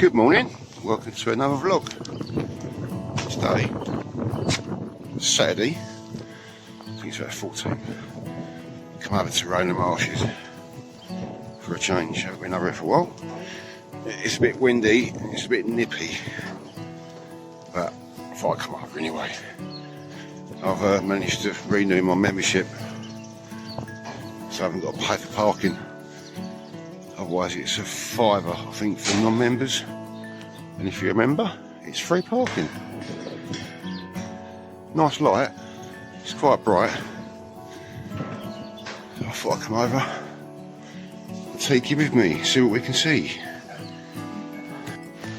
Good morning, welcome to another vlog. Today, Saturday, I think it's about 14. Come over to rainham marshes for a change. I've been over here for a while. It's a bit windy, it's a bit nippy, but I thought I'd come over anyway. I've managed to renew my membership, so I haven't got to pay for parking. Otherwise it's a £5, I think, for non-members, and if you remember, it's free parking. Nice light, it's quite bright, so I thought I'd come over and take you with me, see what we can see.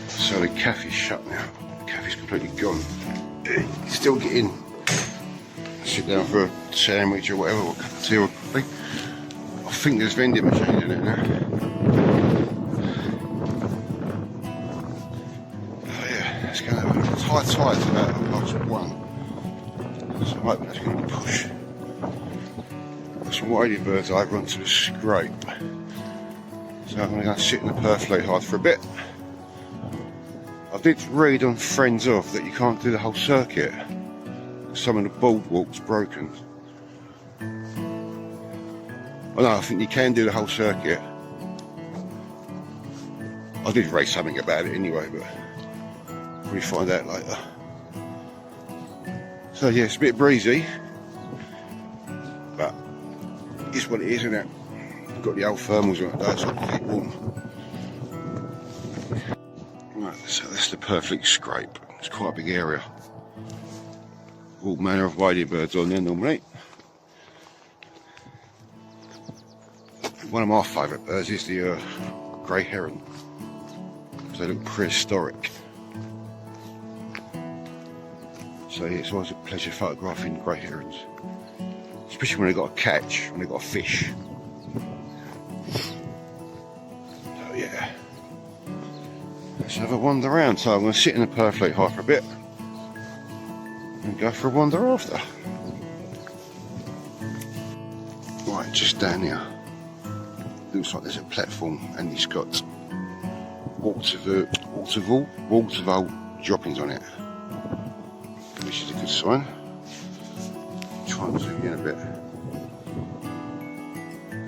So the cafe's shut now, the cafe's completely gone. Still get in, sit down for a sandwich or whatever, or a cup of tea or coffee. I think there's vending machines in it now. It's going to have a high tide about 1:30, so I'm hoping that's going to push. Got some ladybirds over onto the scrape, so I'm going to go and sit in the perflate hard for a bit. I did read on Friends Of that you can't do the whole circuit, some of the boardwalk's broken. Oh no, I think you can do the whole circuit. I did read something about it anyway, but we find out later. So yeah, it's a bit breezy, but it's what it is, isn't it? I've got the old thermals on it though, so I can keep warm. Right, so that's the perfect scrape. It's quite a big area. All manner of ladybirds on there normally. One of my favourite birds is the grey heron. They look prehistoric. So yeah, it's always a pleasure photographing grey herons, especially when they've got a catch, when they've got a fish. So yeah, let's have a wander around. So I'm going to sit in the perflate high for a bit and go for a wander after. Right, just down here, looks like there's a platform and it's got waterfall droppings on it, which is a good sign. Try and zoom in a bit.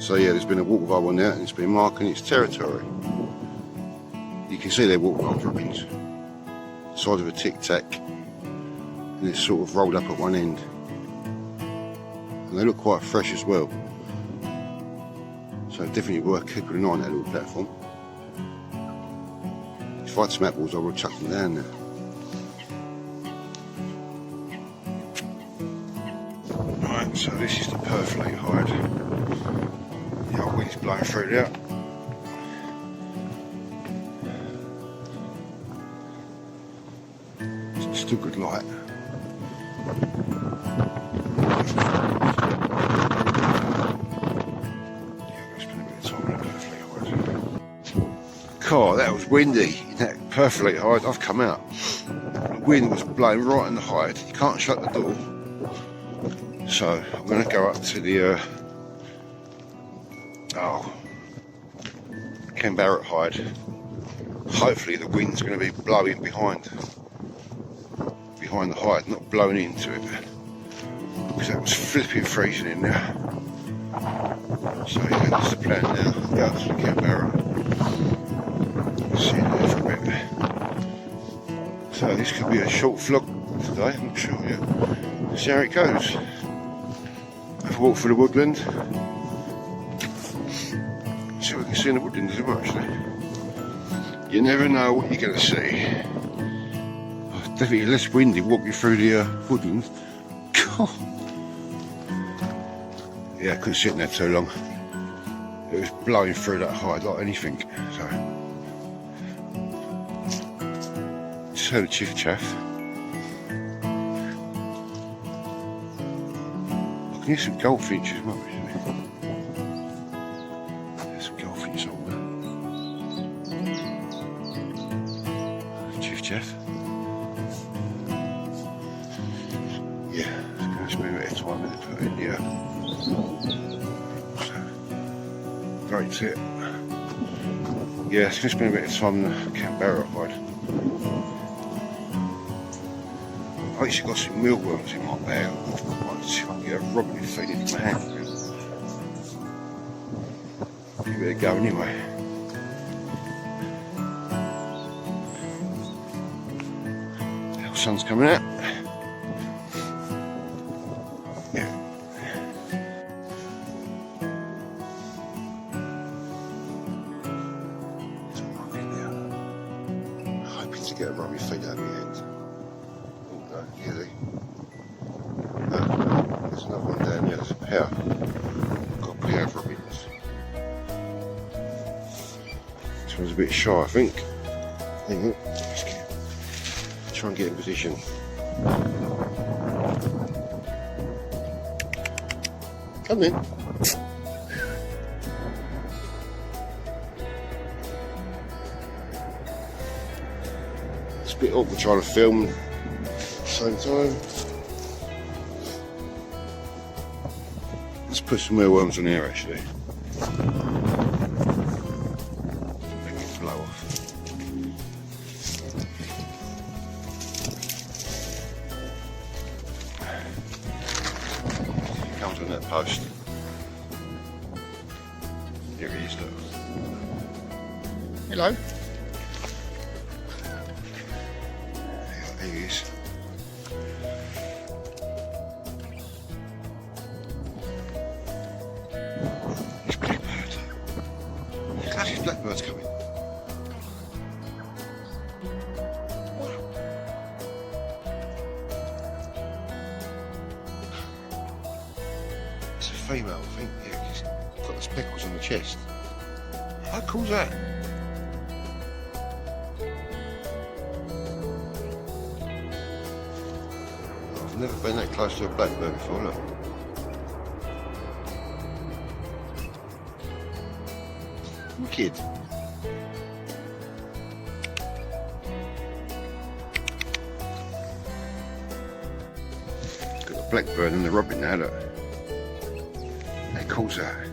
So yeah, there's been a water vole on there and it's been marking its territory. You can see their water vole droppings, size of a tic tac, and it's sort of rolled up at one end, and they look quite fresh as well. So definitely worth keeping an eye on that little platform. If I had some apples, I would chuck them down there. Right, so this is the perflate hide. The old wind's blowing through there. It's still good light. Oh, that was windy in that perflate hide. I've come out. The wind was blowing right in the hide. You can't shut the door. So I'm going to go up to the Ken Barrett hide. Hopefully the wind's going to be blowing behind the hide, not blowing into it, because that was flipping freezing in there. So yeah, that's the plan now. Go up to the Ken Barrett. Sit there for a bit. So this could be a short vlog today, I'm not sure yet. See how it goes. Have a walk through the woodland. See what we can see in the woodland as well, actually. You never know what you're going to see. Oh, definitely less windy walking through the woodland. God. Yeah, I couldn't sit in there too long. It was blowing through that hide like anything. So just heard a chiff chaff. I can hear some goldfinches as well, actually. There's some goldfinches on there. Chiff chaff. Yeah, it's going to spend a bit of time in the Great tip. Yeah, it's going to spend a bit of time in the Canberra hide. I actually got some mealworms in my bag. I'll see if I can get a robin and feed it in my hand. Give it a go anyway. The sun's coming out. Yeah. Hoping to get a robin feed out of my hand. There's another one down there, there's a pair. Got a pair of robins. This one's a bit shy, I think. Hang on, let's try and get in position. Come in. It's a bit awkward trying to film same time. Let's put some mealworms on here actually. Make it blow off. It comes on that post. Here he is, look. Hello. There he is. Blackbird's coming. It's a female, I think. Yeah, he's got the speckles on the chest. How cool's that? I've never been that close to a blackbird before, look. Wicked. Got the blackbird and the robin now, look. How cool's that?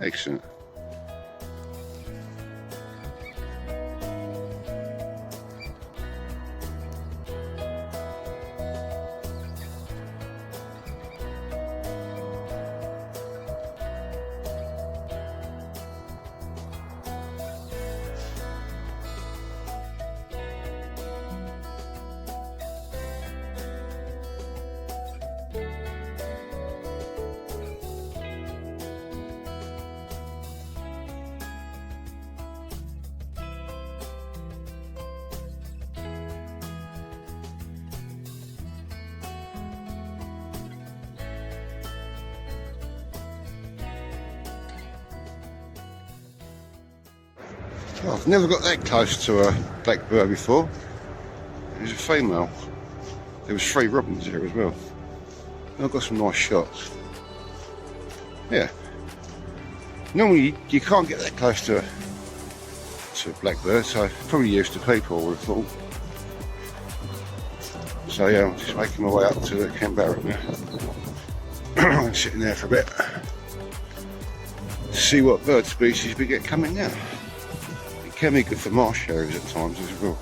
Excellent. I've never got that close to a blackbird before. It was a female. There was 3 robins there as well. And I've got some nice shots. Yeah. Normally you can't get that close to a blackbird, so probably used to people, I would have thought. So yeah, I'm just making my way up to the Canberra now. I'm sitting there for a bit. See what bird species we get coming now. Can be good for marsh areas at times as well.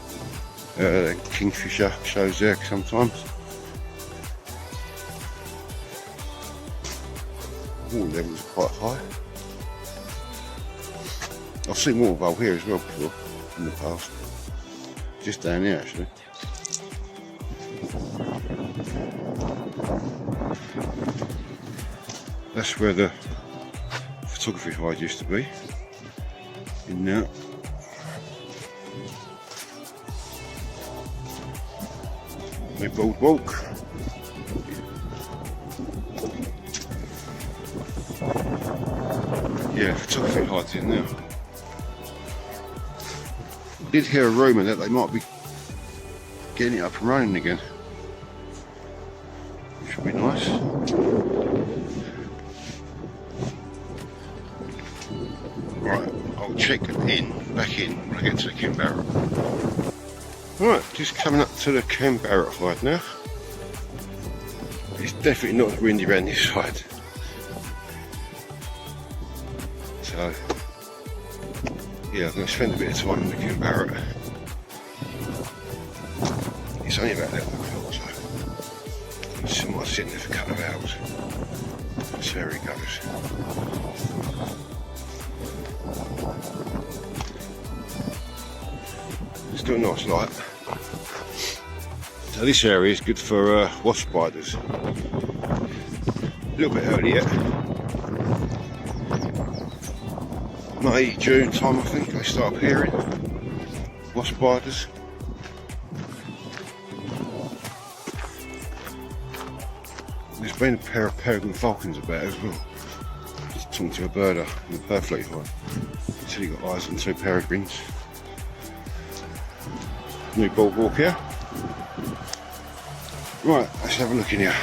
Kingfisher shows there sometimes. Water levels are quite high. I've seen water vole here as well before in the past. Just down here actually. That's where the photography hide used to be. In there. My boardwalk. Yeah, photography hides in there. I did hear a rumour that they might be getting it up and running again. Which would be nice. Right, I'll check back in when I get to the Canberra. Right, just coming up to the Canberra hide now. It's definitely not as windy around this side. So yeah, I'm going to spend a bit of time looking at Barrett. It's only about 11 o'clock, so I still might sit in there for a couple of hours. That's where it goes. Still a nice light. So this area is good for wasp spiders. A little bit early yet. May, June time I think they start appearing. Wasp spiders. There's been a pair of peregrine falcons about as well. Just talking to a birder in the perfectly one. Until you got eyes on 2 peregrines. New boardwalk here. Right, let's have a look in here.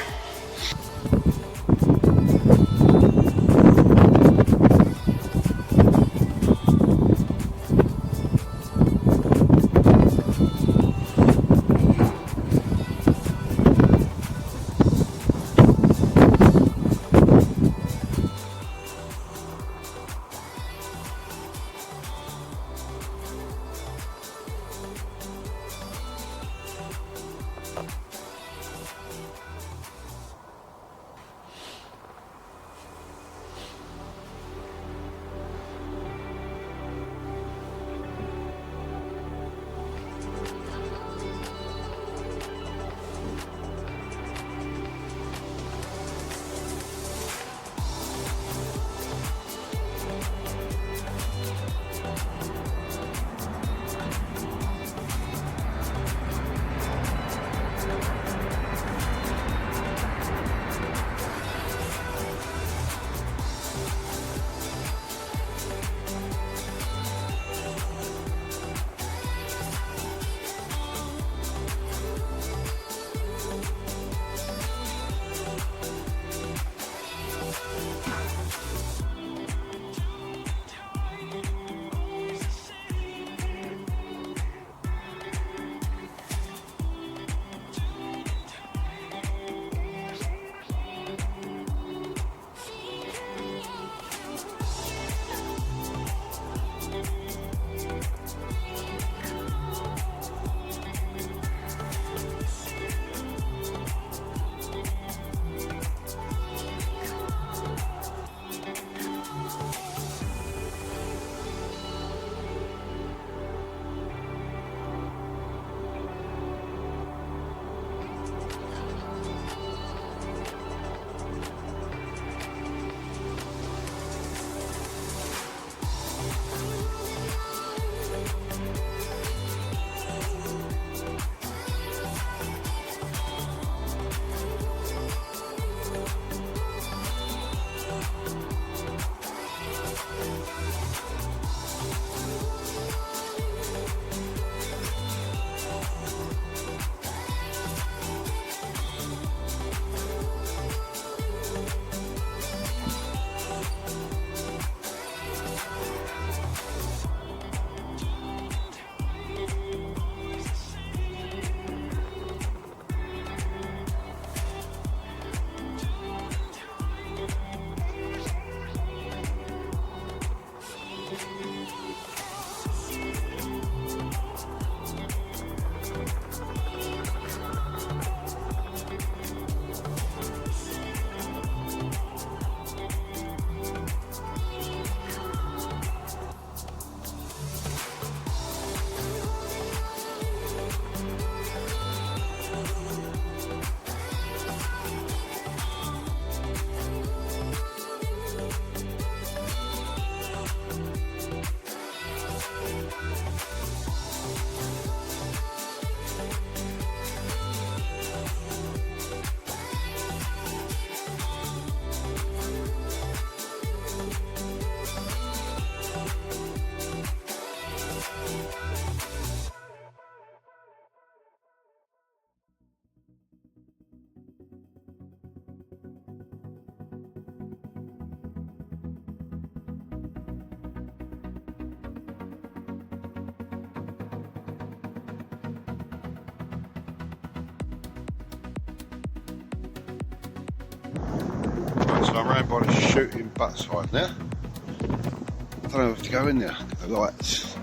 So I'm round by the shooting butt side now. I don't know if to go in there. The lights.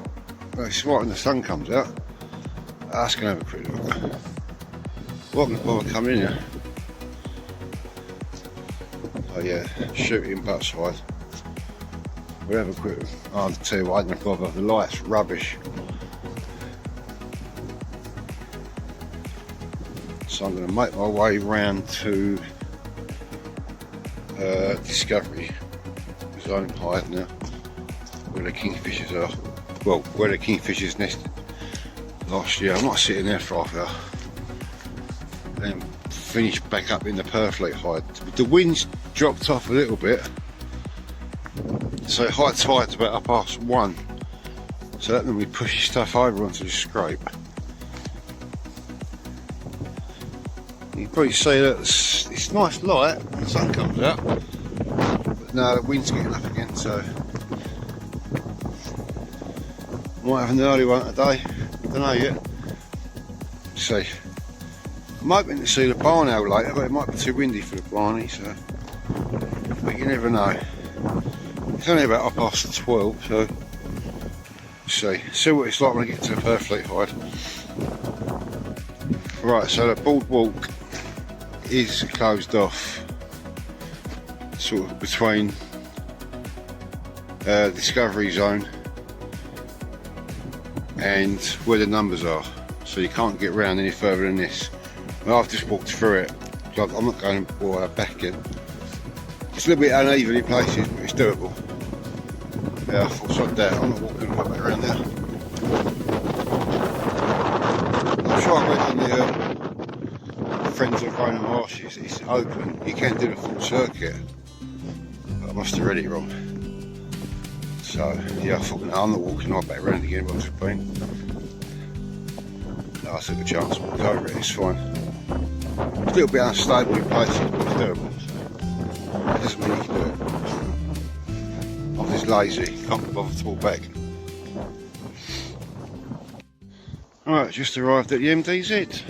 Well, it's right when the sun comes out. Let's go have a quick look. Welcome to bother coming in here. Oh yeah, shooting butt side. We'll have a quick look. I'll tell you what, I don't bother. The light's rubbish. So I'm going to make my way round to Discovery Zone Hive now, where the kingfishers are. Well, where the kingfishers nested last year. I'm not sitting there for half an hour. Then finish back up in the Perfleet hide. The wind's dropped off a little bit, so high tide's about 1:30. So that normally pushes stuff over onto the scrape. You can probably see that it's nice light when the sun comes out, but now the wind's getting up again, so might have an early one today. I don't know yet. Let's see. I'm hoping to see the barn owl later, but it might be too windy for the barney, so but you never know. It's only about 12:30, so let's see what it's like when I get to the Perfleet hide. Right, so the boardwalk is closed off, sort of between Discovery Zone and where the numbers are, so you can't get round any further than this. Well, I've just walked through it, so I'm not going all the way back in. It's a little bit uneven in places, but it's doable. Yeah, I thought sod that, I'm not walking all the way around there. I'm sure I read on the Friends of Rainham Marshes, it's open, you can do the full circuit, but I must have read it wrong. So yeah, I thought, no, I'm not walking all the way back around again, but I've just been. No, I took a chance, walked over it, it's fine. It's a little bit unstable in places, but it's doable. So it doesn't mean you can do it. I'm just lazy, can't be bothered to walk back. Alright, just arrived at the MDZ.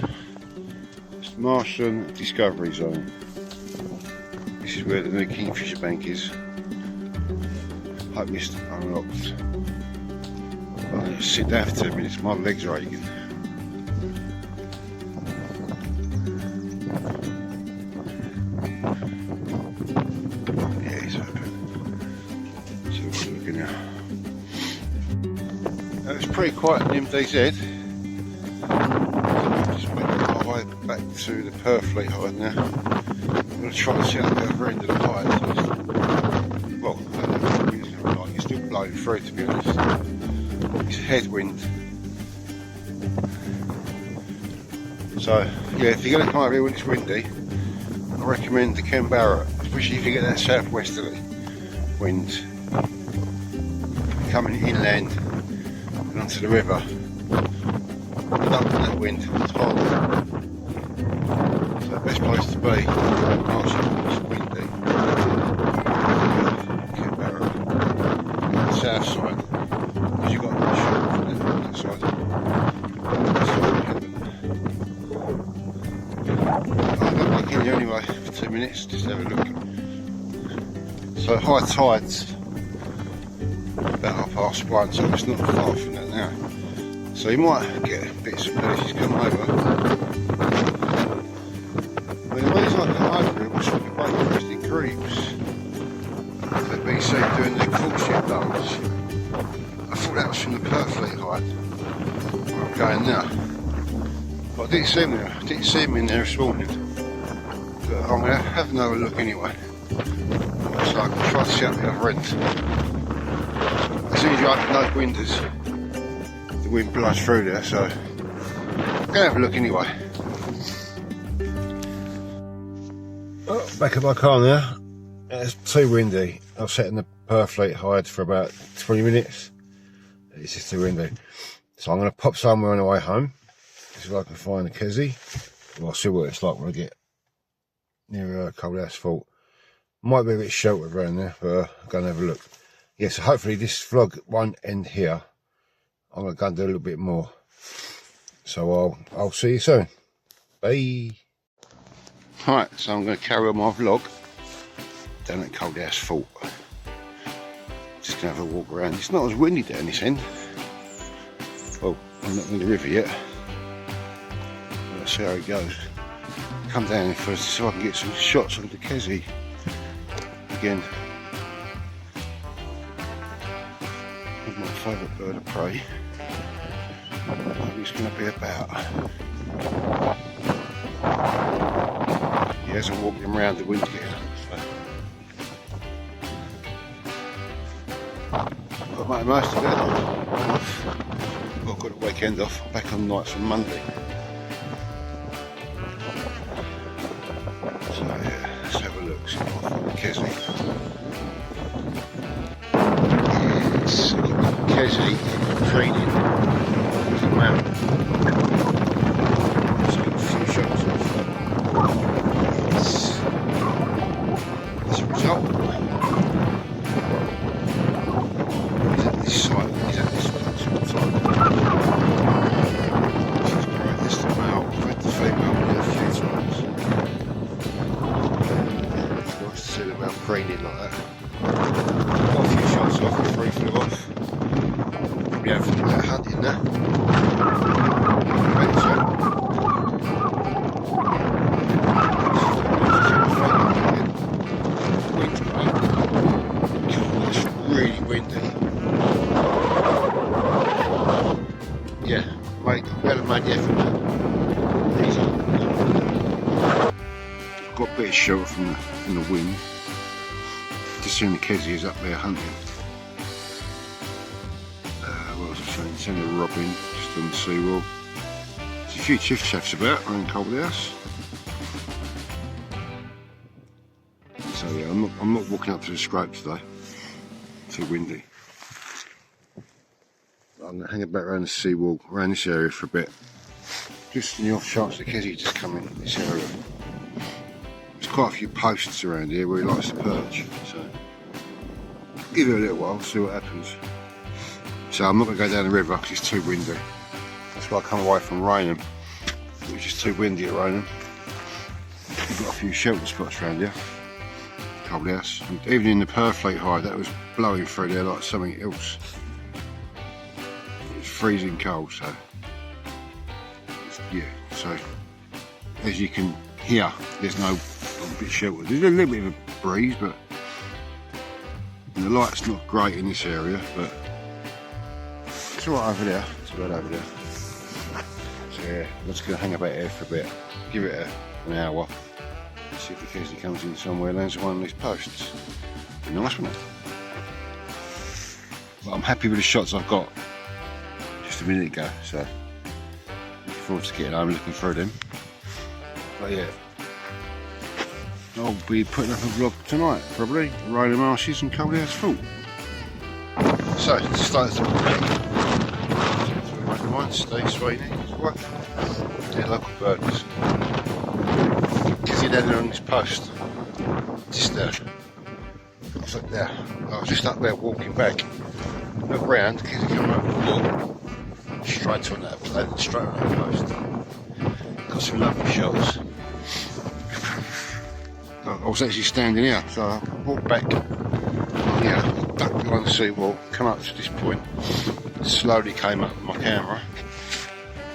It's Marshland Discovery Zone. This is where the new Kingfisher Bank is. Hope it's unlocked. I'll just sit down for 10 minutes, my legs are aching. Yeah, it's open. So we're looking now. It's pretty quiet in MDZ. Just making my way back to the Perfleet hide now. I'm going to try to see out the other end of the hide. So well, I don't know what the wind's going to be like. It's still blowing through, to be honest. It's headwind. So yeah, if you're going to come over here when it's windy, I recommend the Canberra, especially if you get that southwesterly wind coming inland and onto the river. You don't want that wind, it's hot. So the best place to be, marshes when it's windy, Canberra, the south side, because you've got the shore from that side. I'm going back in here anyway for 2 minutes, just have a look. So high tides about 1:30, so it's not far from that now. So you might get bits and pieces come over. I mean, the reason I come over it was for the great crested grebes that BC doing the courtship dance. I thought that was from the Perfleet hide where I'm going now. But I didn't see them there. I didn't see them in there this morning. But I'm going to have another look anyway. So I can try to see out the other end. As soon as you open those windows, the wind blows through there, so I'm going to have a look anyway. Oh, back at my car now. It's too windy. I've sat in the Perfleet hide for about 20 minutes. It's just too windy. So I'm going to pop somewhere on the way home. See if I can find a Kessie. Well, I'll see what it's like when I get near Coalhouse Fault. Might be a bit sheltered around there, but I'm going to have a look. Yeah, so hopefully this vlog won't end here. I'm going to go and do a little bit more. So I'll see you soon. Bye. Right, so I'm going to carry on my vlog. down at Coalhouse Fort. Just gonna have a walk around. It's not as windy down this end. Well, I'm not in the river yet. Let's see how it goes. Come down here first so I can get some shots of the Kessie. Again, with my favourite bird of prey. He's going to be about. He hasn't walked him round the wind yet. So. I've made most of it. I've got the weekend off. I'm back on nights on Monday. So yeah, let's have a look. See if I find the Kessie. Yes, I've got the Kessie training. There's a mount. Let's get a few shots off. Yes. That's a result. He's at this side. He's at this side. She's great. This is the male. I've had the female here a few times. It's nice to see the male preening like that. Got a few shots off, 3 flew off. Probably have a bit of hunting now. Wind's great. God, it's really windy. Yeah, mate, well I've made the effort now. I've got a bit of shelter from the wind. Just seeing the Kessie is up there hunting. What was I saying? Seen a robin just on the seawall. There's a few chiff chaffs about around Coalhouse. So yeah, I'm not walking up to the scrape today. It's too windy. I'm going to hang about around the seawall, around this area for a bit. Just in the off chance the Kessie just come in this area. There's quite a few posts around here where he likes to perch. So give it a little while, see what happens. So I'm not going to go down the river because it's too windy. That's why I come away from Rainham, which is too windy at Rainham. We've got a few shelter spots around here. Coalhouse. Even in the Perfleet high, that was blowing through there like something else. It's freezing cold, so yeah. So as you can hear, there's no bit sheltered. There's a little bit of a breeze, but and the light's not great in this area, but it's alright over there. It's alright over there. So yeah, I'm just going to hang about here for a bit, give it an hour, see if the Kessie comes in somewhere and lands on one of these posts. Be nice, wouldn't it? But I'm happy with the shots I've got just a minute ago, so looking forward to getting home and looking through them. But yeah, I'll be putting up a vlog tonight, probably, Rainham Marshes and Coalhouse Fort. So, to start the vlog, Steve Sweeney, his wife, they're local birders. Because he's down there on this post, just I was up there, I was just up there walking back, look round, because he come up and walk, straight on that post. Got some lovely shots. I was actually standing here, so I walked back, ducked behind the seawall, come up to this point, slowly came up with my camera,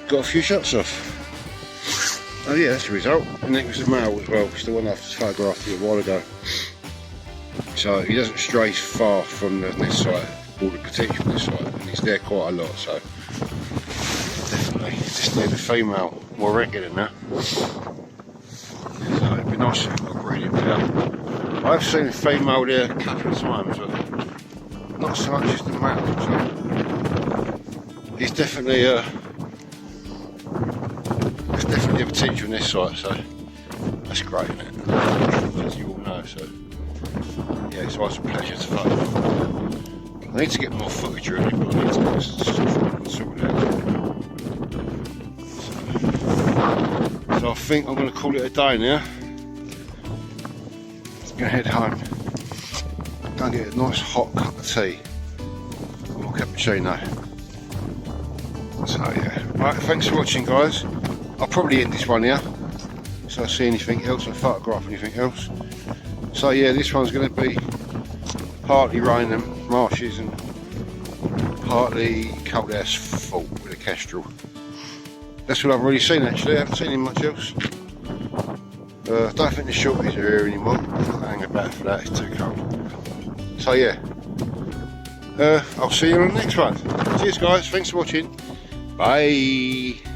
got a few shots off. Oh yeah, that's the result. And it was a male as well, because the one I photographed a while ago. So he doesn't stray far from the nest site, or the potential nest site, and he's there quite a lot, so definitely just need a female more regular now. So it'd be nice if I could breed it out. I've seen a female there a couple of times, but not so much as the male. So he's definitely there's definitely a potential in this site, so that's great, isn't it? As you all know, so yeah, it's always a pleasure to photograph. I need to get more footage really, but I need to get stuff sorted out. So I think I'm going to call it a day now. I'm going to head home, go and get a nice hot cup of tea or cappuccino. So yeah, right, thanks for watching guys. I'll probably end this one here, so I see anything else, I photograph anything else. So yeah, this one's going to be partly rainham, marshes, and partly coalhouse fault with a kestrel. That's what I've really seen actually. I haven't seen him much else. I don't think the shorties are here anymore. I'll hang about for that, it's too cold. So yeah, I'll see you on the next one. Cheers guys, thanks for watching. Bye.